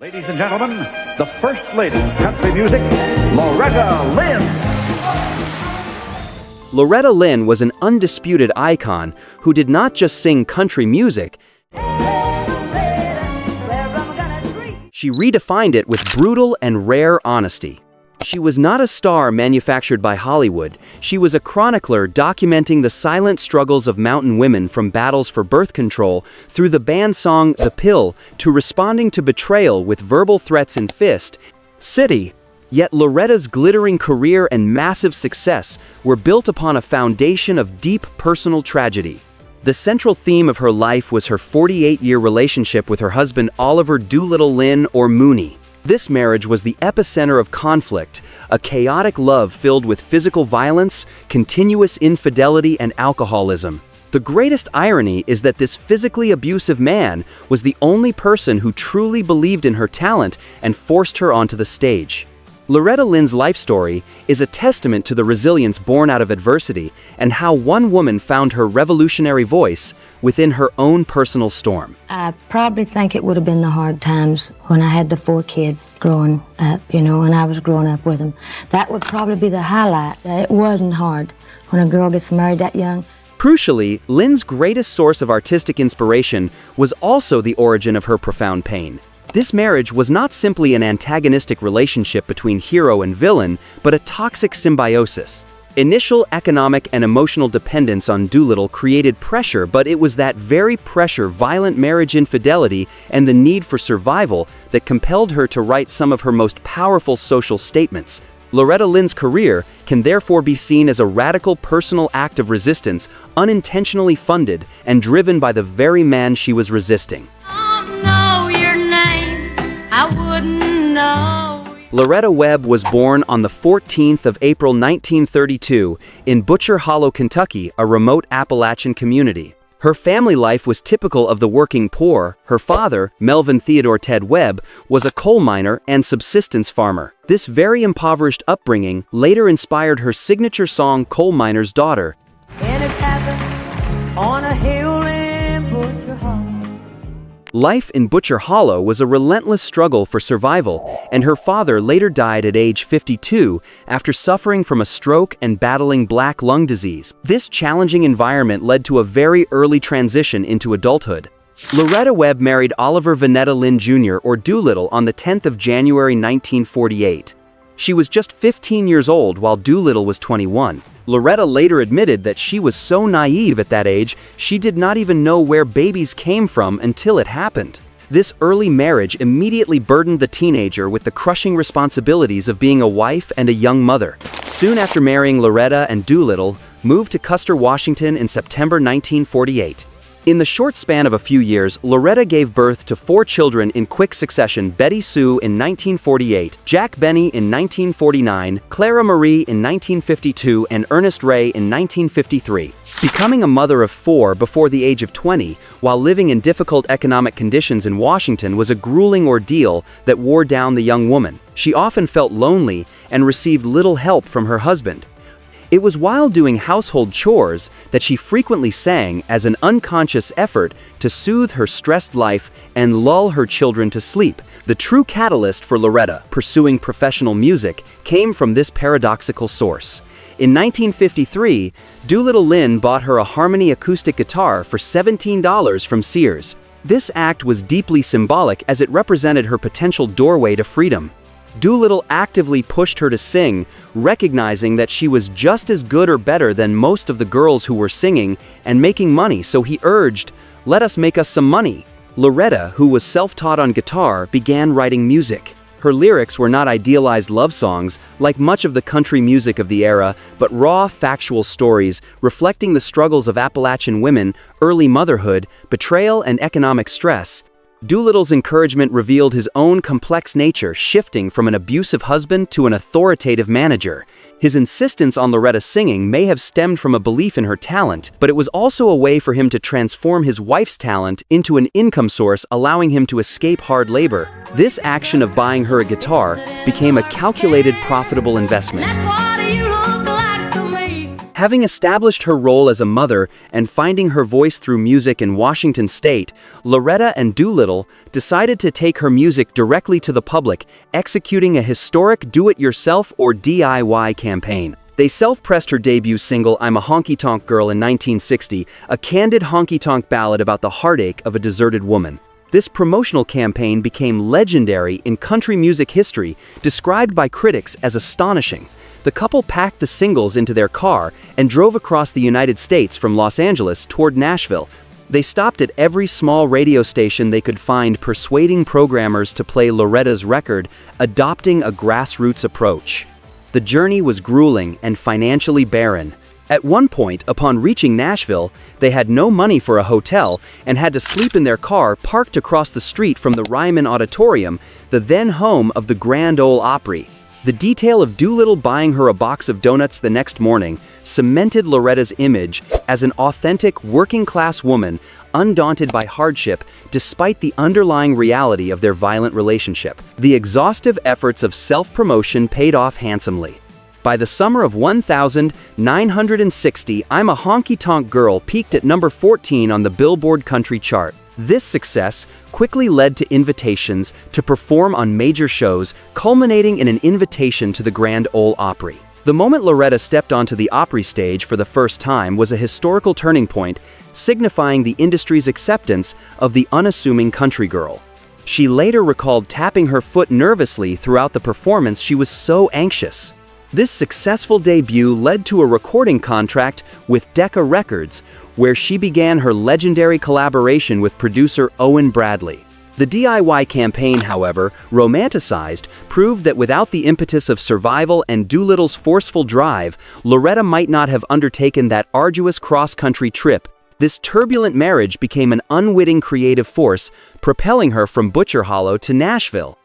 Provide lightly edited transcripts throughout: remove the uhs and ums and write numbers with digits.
Ladies and gentlemen, the First Lady of Country Music, Loretta Lynn. Loretta Lynn was an undisputed icon who did not just sing country music. She redefined it with brutal and rare honesty. She was not a star manufactured by Hollywood. She was a chronicler documenting the silent struggles of mountain women, from battles for birth control through the band song The Pill to responding to betrayal with verbal threats in Fist, City. Yet Loretta's glittering career and massive success were built upon a foundation of deep personal tragedy. The central theme of her life was her 48-year relationship with her husband Oliver Doolittle Lynn, or Mooney. This marriage was the epicenter of conflict, a chaotic love filled with physical violence, continuous infidelity, and alcoholism. The greatest irony is that this physically abusive man was the only person who truly believed in her talent and forced her onto the stage. Loretta Lynn's life story is a testament to the resilience born out of adversity and how one woman found her revolutionary voice within her own personal storm. I probably think it would have been the hard times when I had the 4 kids growing up, when I was growing up with them. That would probably be the highlight. It wasn't hard when a girl gets married that young. Crucially, Lynn's greatest source of artistic inspiration was also the origin of her profound pain. This marriage was not simply an antagonistic relationship between hero and villain, but a toxic symbiosis. Initial economic and emotional dependence on Doolittle created pressure, but it was that very pressure, violent marriage infidelity, and the need for survival that compelled her to write some of her most powerful social statements. Loretta Lynn's career can therefore be seen as a radical personal act of resistance, unintentionally funded and driven by the very man she was resisting. I wouldn't know. Loretta Webb was born on the 14th of April 1932 in Butcher Hollow, Kentucky, a remote Appalachian community. Her family life was typical of the working poor. Her father, Melvin Theodore Ted Webb, was a coal miner and subsistence farmer. This very impoverished upbringing later inspired her signature song Coal Miner's Daughter. And it happened on a hill in Butcher Hollow. Life in Butcher Hollow was a relentless struggle for survival, and her father later died at age 52 after suffering from a stroke and battling black lung disease. This challenging environment led to a very early transition into adulthood. Loretta Webb married Oliver Vanetta Lynn Jr., or Doolittle, on the 10th of January 1948. She was just 15 years old while Doolittle was 21. Loretta later admitted that she was so naive at that age, she did not even know where babies came from until it happened. This early marriage immediately burdened the teenager with the crushing responsibilities of being a wife and a young mother. Soon after marrying Loretta and Doolittle moved to Custer, Washington in September 1948. In the short span of a few years, Loretta gave birth to 4 children in quick succession: Betty Sue in 1948, Jack Benny in 1949, Clara Marie in 1952, and Ernest Ray in 1953. Becoming a mother of 4 before the age of 20, while living in difficult economic conditions in Washington, was a grueling ordeal that wore down the young woman. She often felt lonely and received little help from her husband. It was while doing household chores that she frequently sang as an unconscious effort to soothe her stressed life and lull her children to sleep. The true catalyst for Loretta pursuing professional music came from this paradoxical source. In 1953, Doolittle Lynn bought her a Harmony acoustic guitar for $17 from Sears. This act was deeply symbolic as it represented her potential doorway to freedom. Doolittle actively pushed her to sing, recognizing that she was just as good or better than most of the girls who were singing and making money, so he urged, "Let us make us some money." Loretta, who was self-taught on guitar, began writing music. Her lyrics were not idealized love songs, like much of the country music of the era, but raw, factual stories reflecting the struggles of Appalachian women, early motherhood, betrayal, and economic stress. Doolittle's encouragement revealed his own complex nature, shifting from an abusive husband to an authoritative manager. His insistence on Loretta's singing may have stemmed from a belief in her talent, but it was also a way for him to transform his wife's talent into an income source, allowing him to escape hard labor. This action of buying her a guitar became a calculated, profitable investment. That's what you look like to me. Having established her role as a mother and finding her voice through music in Washington State, Loretta and Doolittle decided to take her music directly to the public, executing a historic do-it-yourself or DIY campaign. They self-pressed her debut single, I'm a Honky Tonk Girl, in 1960, a candid honky-tonk ballad about the heartache of a deserted woman. This promotional campaign became legendary in country music history, described by critics as astonishing. The couple packed the singles into their car and drove across the United States from Los Angeles toward Nashville. They stopped at every small radio station they could find, persuading programmers to play Loretta's record, adopting a grassroots approach. The journey was grueling and financially barren. At one point, upon reaching Nashville, they had no money for a hotel and had to sleep in their car parked across the street from the Ryman Auditorium, the then home of the Grand Ole Opry. The detail of Doolittle buying her a box of donuts the next morning cemented Loretta's image as an authentic working-class woman, undaunted by hardship despite the underlying reality of their violent relationship. The exhaustive efforts of self-promotion paid off handsomely. By the summer of 1960, I'm a Honky Tonk Girl peaked at number 14 on the Billboard Country chart. This success quickly led to invitations to perform on major shows, culminating in an invitation to the Grand Ole Opry. The moment Loretta stepped onto the Opry stage for the first time was a historical turning point, signifying the industry's acceptance of the unassuming country girl. She later recalled tapping her foot nervously throughout the performance. She was so anxious. This successful debut led to a recording contract with Decca Records, where she began her legendary collaboration with producer Owen Bradley. The DIY campaign, however, romanticized, proved that without the impetus of survival and Doolittle's forceful drive, Loretta might not have undertaken that arduous cross-country trip. This turbulent marriage became an unwitting creative force, propelling her from Butcher Hollow to Nashville.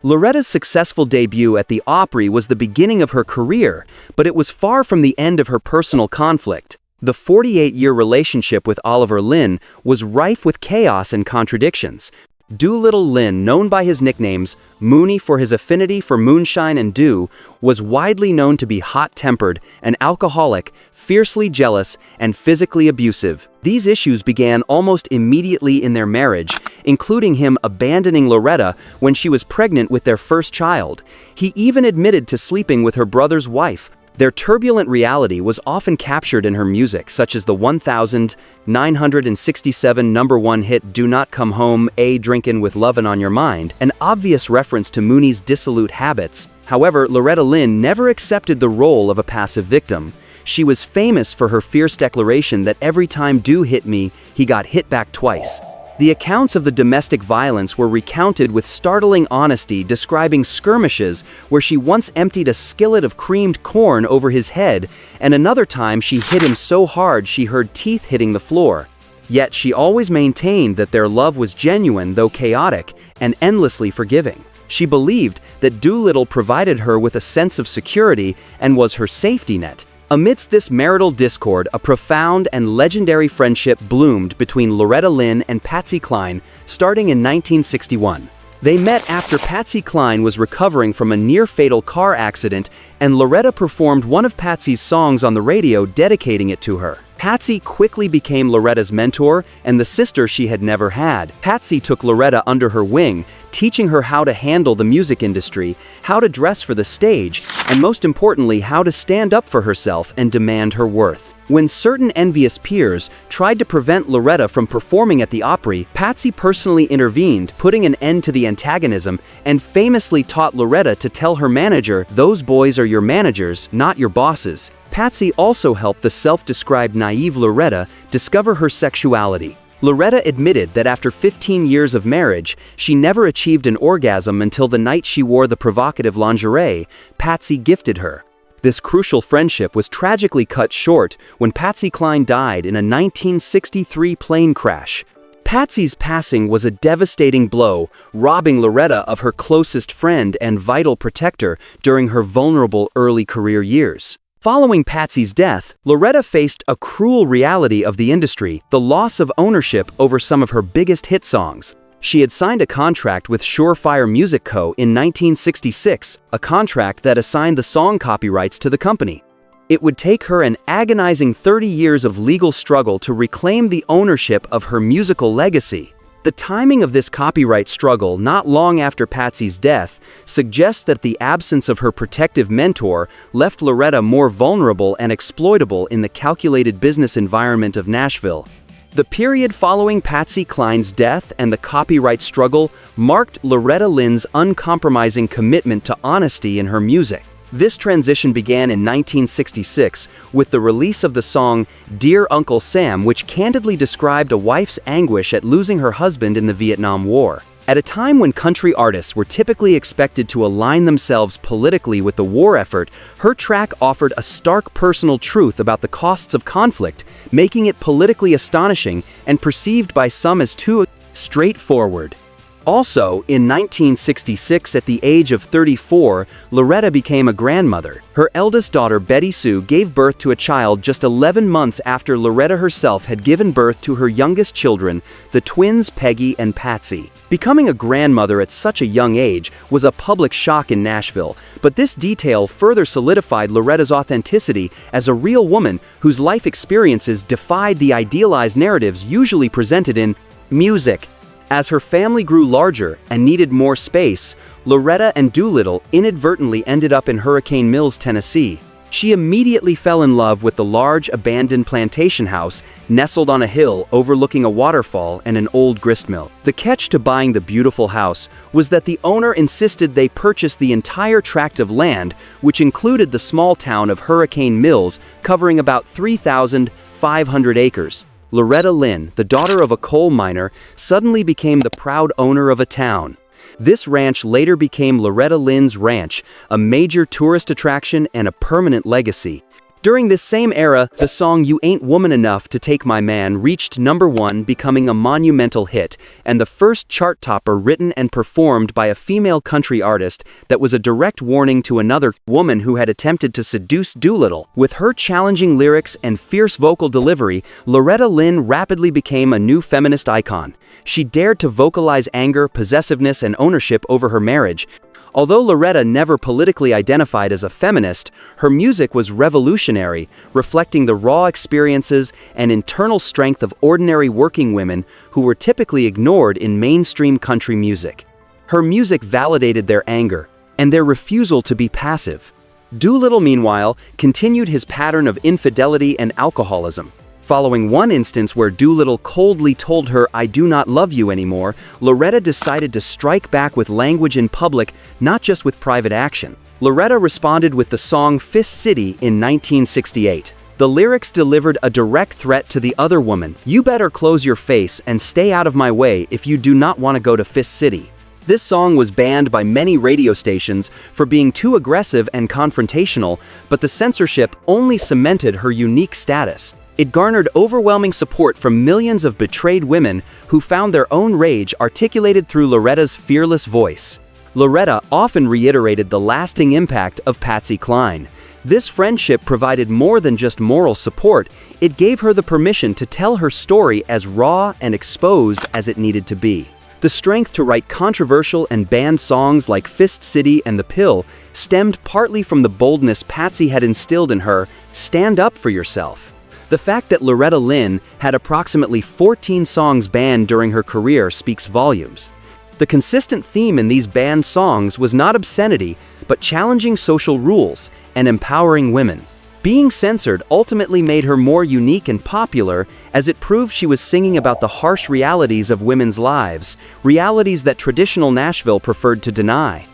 Loretta's successful debut at the Opry was the beginning of her career, but it was far from the end of her personal conflict. The 48-year relationship with Oliver Lynn was rife with chaos and contradictions. Doolittle Lynn, known by his nicknames Mooney for his affinity for moonshine and dew, was widely known to be hot-tempered, an alcoholic, fiercely jealous, and physically abusive. These issues began almost immediately in their marriage, including him abandoning Loretta when she was pregnant with their first child. He even admitted to sleeping with her brother's wife. Their turbulent reality was often captured in her music, such as the 1967 #1 hit Do Not Come Home, Drinkin' with Lovin' on Your Mind, an obvious reference to Mooney's dissolute habits. However, Loretta Lynn never accepted the role of a passive victim. She was famous for her fierce declaration that every time Dew hit me, he got hit back twice. The accounts of the domestic violence were recounted with startling honesty, describing skirmishes where she once emptied a skillet of creamed corn over his head, and another time she hit him so hard she heard teeth hitting the floor. Yet she always maintained that their love was genuine, though chaotic, and endlessly forgiving. She believed that Doolittle provided her with a sense of security and was her safety net. Amidst this marital discord, a profound and legendary friendship bloomed between Loretta Lynn and Patsy Cline, starting in 1961. They met after Patsy Cline was recovering from a near-fatal car accident, and Loretta performed one of Patsy's songs on the radio, dedicating it to her. Patsy quickly became Loretta's mentor and the sister she had never had. Patsy took Loretta under her wing, teaching her how to handle the music industry, how to dress for the stage, and most importantly, how to stand up for herself and demand her worth. When certain envious peers tried to prevent Loretta from performing at the Opry, Patsy personally intervened, putting an end to the antagonism, and famously taught Loretta to tell her manager, "Those boys are your managers, not your bosses." Patsy also helped the self-described naive Loretta discover her sexuality. Loretta admitted that after 15 years of marriage, she never achieved an orgasm until the night she wore the provocative lingerie Patsy gifted her. This crucial friendship was tragically cut short when Patsy Cline died in a 1963 plane crash. Patsy's passing was a devastating blow, robbing Loretta of her closest friend and vital protector during her vulnerable early career years. Following Patsy's death, Loretta faced a cruel reality of the industry, the loss of ownership over some of her biggest hit songs. She had signed a contract with Surefire Music Co. in 1966, a contract that assigned the song copyrights to the company. It would take her an agonizing 30 years of legal struggle to reclaim the ownership of her musical legacy. The timing of this copyright struggle, not long after Patsy's death, suggests that the absence of her protective mentor left Loretta more vulnerable and exploitable in the calculated business environment of Nashville. The period following Patsy Cline's death and the copyright struggle marked Loretta Lynn's uncompromising commitment to honesty in her music. This transition began in 1966 with the release of the song Dear Uncle Sam, which candidly described a wife's anguish at losing her husband in the Vietnam War. At a time when country artists were typically expected to align themselves politically with the war effort, her track offered a stark personal truth about the costs of conflict, making it politically astonishing and perceived by some as too straightforward. Also, in 1966, at the age of 34, Loretta became a grandmother. Her eldest daughter, Betty Sue, gave birth to a child just 11 months after Loretta herself had given birth to her youngest children, the twins Peggy and Patsy. Becoming a grandmother at such a young age was a public shock in Nashville, but this detail further solidified Loretta's authenticity as a real woman whose life experiences defied the idealized narratives usually presented in music. As her family grew larger and needed more space, Loretta and Doolittle inadvertently ended up in Hurricane Mills, Tennessee. She immediately fell in love with the large abandoned plantation house nestled on a hill overlooking a waterfall and an old gristmill. The catch to buying the beautiful house was that the owner insisted they purchase the entire tract of land, which included the small town of Hurricane Mills, covering about 3,500 acres. Loretta Lynn, the daughter of a coal miner, suddenly became the proud owner of a town. This ranch later became Loretta Lynn's Ranch, a major tourist attraction and a permanent legacy. During this same era, the song You Ain't Woman Enough to Take My Man reached #1, becoming a monumental hit, and the first chart topper written and performed by a female country artist that was a direct warning to another woman who had attempted to seduce Doolittle. With her challenging lyrics and fierce vocal delivery, Loretta Lynn rapidly became a new feminist icon. She dared to vocalize anger, possessiveness, and ownership over her marriage. Although Loretta never politically identified as a feminist, her music was revolutionary, reflecting the raw experiences and internal strength of ordinary working women who were typically ignored in mainstream country music. Her music validated their anger and their refusal to be passive. Doolittle, meanwhile, continued his pattern of infidelity and alcoholism. Following one instance where Doolittle coldly told her, "I do not love you anymore," Loretta decided to strike back with language in public, not just with private action. Loretta responded with the song Fist City in 1968. The lyrics delivered a direct threat to the other woman: "You better close your face and stay out of my way if you do not want to go to Fist City." This song was banned by many radio stations for being too aggressive and confrontational, but the censorship only cemented her unique status. It garnered overwhelming support from millions of betrayed women who found their own rage articulated through Loretta's fearless voice. Loretta often reiterated the lasting impact of Patsy Cline. This friendship provided more than just moral support, it gave her the permission to tell her story as raw and exposed as it needed to be. The strength to write controversial and banned songs like Fist City and The Pill stemmed partly from the boldness Patsy had instilled in her: stand up for yourself. The fact that Loretta Lynn had approximately 14 songs banned during her career speaks volumes. The consistent theme in these banned songs was not obscenity, but challenging social rules and empowering women. Being censored ultimately made her more unique and popular, as it proved she was singing about the harsh realities of women's lives, realities that traditional Nashville preferred to deny.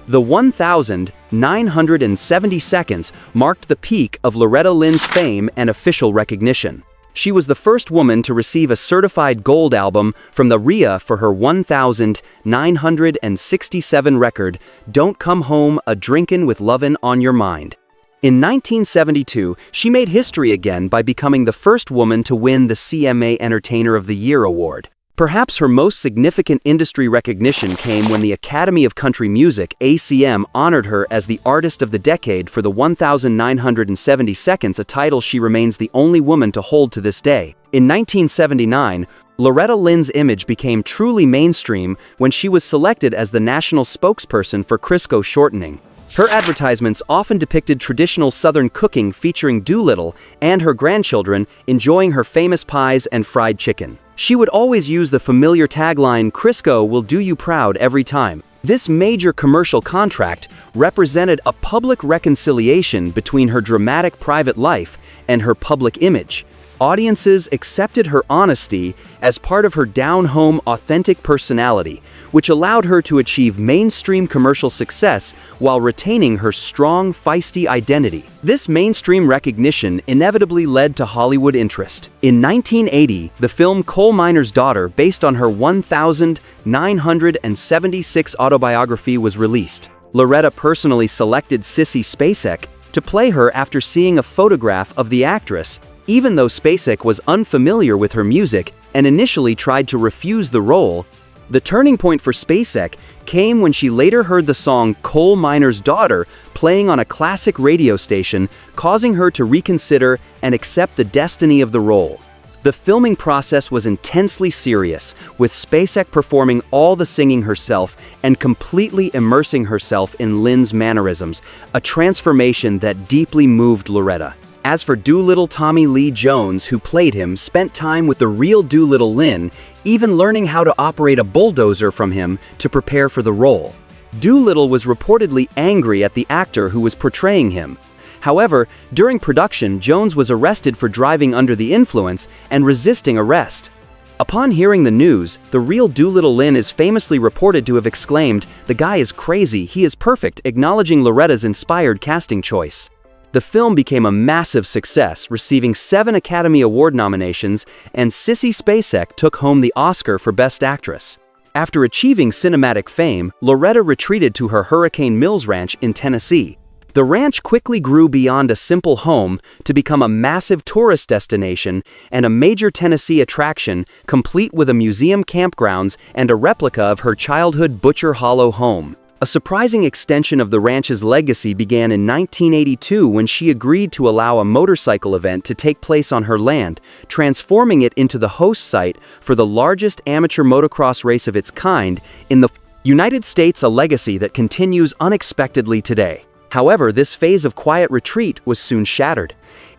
The 1,970 seconds marked the peak of Loretta Lynn's fame and official recognition. She was the first woman to receive a certified gold album from the RIA for her 1,967 record, Don't Come Home A-Drinkin' With Lovin' On Your Mind. In 1972, she made history again by becoming the first woman to win the CMA Entertainer of the Year award. Perhaps her most significant industry recognition came when the Academy of Country Music, ACM, honored her as the Artist of the Decade for the 1,970 seconds, a title she remains the only woman to hold to this day. In 1979, Loretta Lynn's image became truly mainstream when she was selected as the national spokesperson for Crisco shortening. Her advertisements often depicted traditional Southern cooking featuring Doolittle and her grandchildren enjoying her famous pies and fried chicken. She would always use the familiar tagline, "Crisco will do you proud every time." This major commercial contract represented a public reconciliation between her dramatic private life and her public image. Audiences accepted her honesty as part of her down-home, authentic personality, which allowed her to achieve mainstream commercial success while retaining her strong, feisty identity. This mainstream recognition inevitably led to Hollywood interest. In 1980, the film Coal Miner's Daughter, based on her 1976 autobiography, was released. Loretta personally selected Sissy Spacek to play her after seeing a photograph of the actress, even though Spacek was unfamiliar with her music and initially tried to refuse the role. The turning point for Spacek came when she later heard the song Coal Miner's Daughter playing on a classic radio station, causing her to reconsider and accept the destiny of the role. The filming process was intensely serious, with Spacek performing all the singing herself and completely immersing herself in Lynn's mannerisms, a transformation that deeply moved Loretta. As for Doolittle, Tommy Lee Jones, who played him, spent time with the real Doolittle Lynn, even learning how to operate a bulldozer from him to prepare for the role. Doolittle was reportedly angry at the actor who was portraying him. However, during production, Jones was arrested for driving under the influence and resisting arrest. Upon hearing the news, the real Doolittle Lynn is famously reported to have exclaimed, "The guy is crazy, he is perfect," acknowledging Loretta's inspired casting choice. The film became a massive success, receiving 7 Academy Award nominations, and Sissy Spacek took home the Oscar for Best Actress. After achieving cinematic fame, Loretta retreated to her Hurricane Mills Ranch in Tennessee. The ranch quickly grew beyond a simple home to become a massive tourist destination and a major Tennessee attraction, complete with a museum, campgrounds, and a replica of her childhood Butcher Hollow home. A surprising extension of the ranch's legacy began in 1982 when she agreed to allow a motorcycle event to take place on her land, transforming it into the host site for the largest amateur motocross race of its kind in the United States, a legacy that continues unexpectedly today. However, this phase of quiet retreat was soon shattered.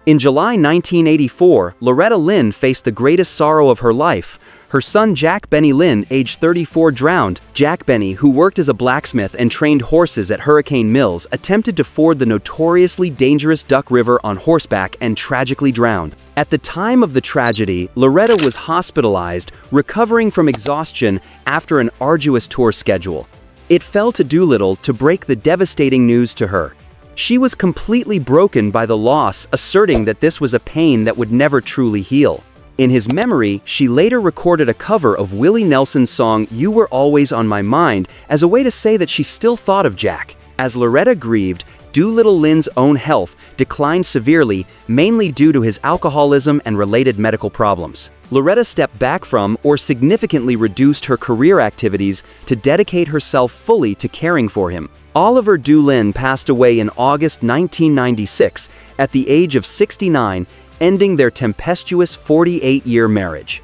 In July 1984, Loretta Lynn faced the greatest sorrow of her life. Her son Jack Benny Lynn, age 34, drowned. Jack Benny, who worked as a blacksmith and trained horses at Hurricane Mills, attempted to ford the notoriously dangerous Duck River on horseback and tragically drowned. At the time of the tragedy, Loretta was hospitalized, recovering from exhaustion after an arduous tour schedule. It fell to Doolittle to break the devastating news to her. She was completely broken by the loss, asserting that this was a pain that would never truly heal. In his memory, she later recorded a cover of Willie Nelson's song "You Were Always on My Mind" as a way to say that she still thought of Jack. As Loretta grieved, Doolittle Lynn's own health declined severely, mainly due to his alcoholism and related medical problems. Loretta stepped back from or significantly reduced her career activities to dedicate herself fully to caring for him. Oliver Doolin passed away in August 1996 at the age of 69, ending their tempestuous 48-year marriage.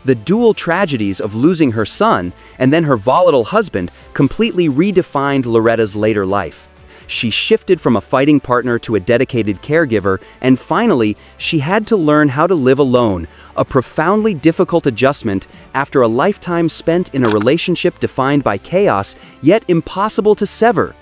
The dual tragedies of losing her son and then her volatile husband completely redefined Loretta's later life. She shifted from a fighting partner to a dedicated caregiver, and finally, she had to learn how to live alone, a profoundly difficult adjustment after a lifetime spent in a relationship defined by chaos, yet impossible to sever.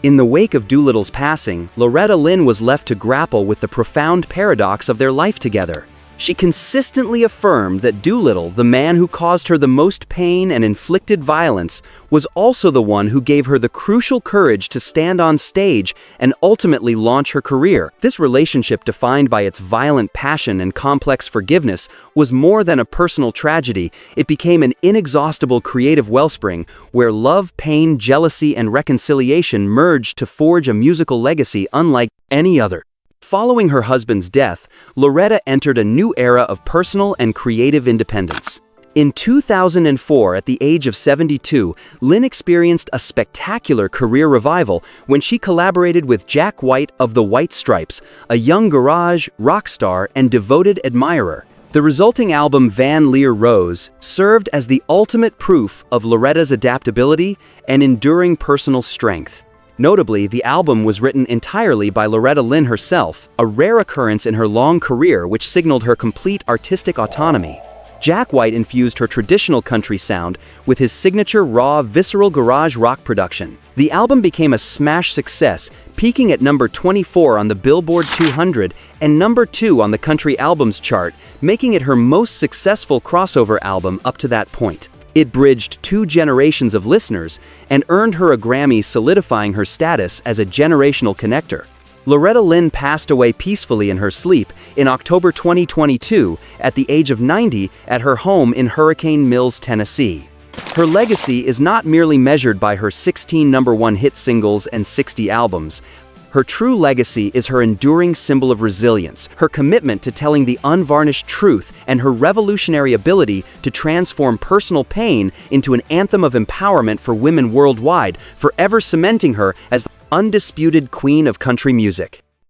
In the wake of Doolittle's passing, Loretta Lynn was left to grapple with the profound paradox of their life together. She consistently affirmed that Doolittle, the man who caused her the most pain and inflicted violence, was also the one who gave her the crucial courage to stand on stage and ultimately launch her career. This relationship, defined by its violent passion and complex forgiveness, was more than a personal tragedy. It became an inexhaustible creative wellspring where love, pain, jealousy, and reconciliation merged to forge a musical legacy unlike any other. Following her husband's death, Loretta entered a new era of personal and creative independence. In 2004, at the age of 72, Lynn experienced a spectacular career revival when she collaborated with Jack White of the White Stripes, a young garage, rock star, and devoted admirer. The resulting album Van Leer Rose served as the ultimate proof of Loretta's adaptability and enduring personal strength. Notably, the album was written entirely by Loretta Lynn herself, a rare occurrence in her long career which signaled her complete artistic autonomy. Jack White infused her traditional country sound with his signature raw, visceral garage rock production. The album became a smash success, peaking at number 24 on the Billboard 200 and number 2 on the Country Albums chart, making it her most successful crossover album up to that point. It bridged 2 generations of listeners and earned her a Grammy, solidifying her status as a generational connector. Loretta Lynn passed away peacefully in her sleep in October 2022 at the age of 90 at her home in Hurricane Mills, Tennessee. Her legacy is not merely measured by her 16 #1 hit singles and 60 albums. Her true legacy is her enduring symbol of resilience, her commitment to telling the unvarnished truth, and her revolutionary ability to transform personal pain into an anthem of empowerment for women worldwide, forever cementing her as the undisputed queen of country music.